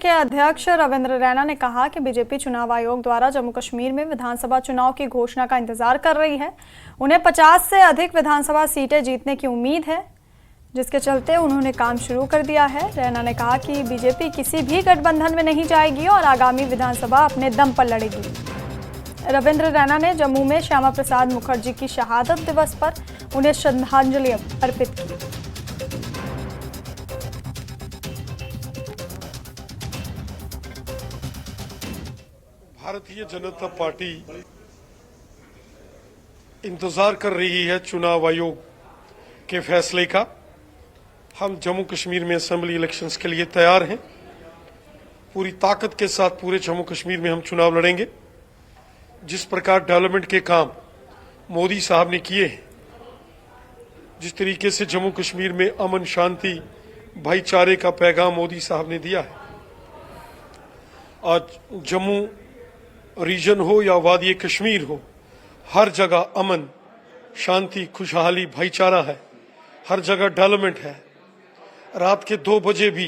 के अध्यक्ष रविंद्र रैना ने कहा कि बीजेपी चुनाव आयोग द्वारा जम्मू कश्मीर में विधानसभा चुनाव की घोषणा का इंतजार कर रही है। उन्हें 50 से अधिक विधानसभा सीटें जीतने की उम्मीद है, जिसके चलते उन्होंने काम शुरू कर दिया है। रैना ने कहा कि बीजेपी किसी भी गठबंधन में नहीं जाएगी और आगामी विधानसभा अपने दम पर लड़ेगी। रविंद्र रैना ने जम्मू में श्यामा प्रसाद मुखर्जी की शहादत दिवस पर उन्हें श्रद्धांजलि अर्पित की। भारतीय जनता पार्टी इंतजार कर रही है चुनाव आयोग के फैसले का। हम जम्मू कश्मीर में असेंबली इलेक्शंस के लिए तैयार हैं। पूरी ताकत के साथ पूरे जम्मू कश्मीर में हम चुनाव लड़ेंगे। जिस प्रकार डेवलपमेंट के काम मोदी साहब ने किए हैं, जिस तरीके से जम्मू कश्मीर में अमन शांति भाईचारे का पैगाम मोदी साहब ने दिया है, आज जम्मू रीजन हो या वादी कश्मीर हो, हर जगह अमन शांति खुशहाली भाईचारा है, हर जगह डेवलपमेंट है। रात के 2 बजे भी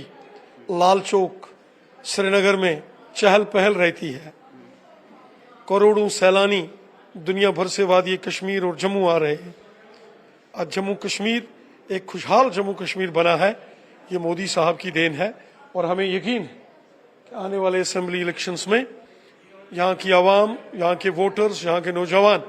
लाल चौक श्रीनगर में चहल पहल रहती है। करोड़ों सैलानी दुनिया भर से वादी कश्मीर और जम्मू आ रहे हैं। आज जम्मू कश्मीर एक खुशहाल जम्मू कश्मीर बना है, ये मोदी साहब की देन है। और हमें यकीन है कि आने वाले असेंबली इलेक्शंस में यहाँ की आवाम, यहाँ के वोटर्स, यहाँ के नौजवान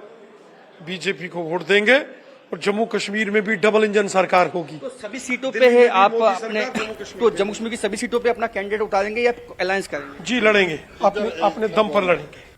बीजेपी को वोट देंगे और जम्मू कश्मीर में भी डबल इंजन सरकार होगी। तो सभी सीटों पे है आप अपने, तो जम्मू कश्मीर की सभी सीटों पे अपना कैंडिडेट उतारेंगे या अलायंस करेंगे? जी लड़ेंगे, अपने दम पर लड़ेंगे।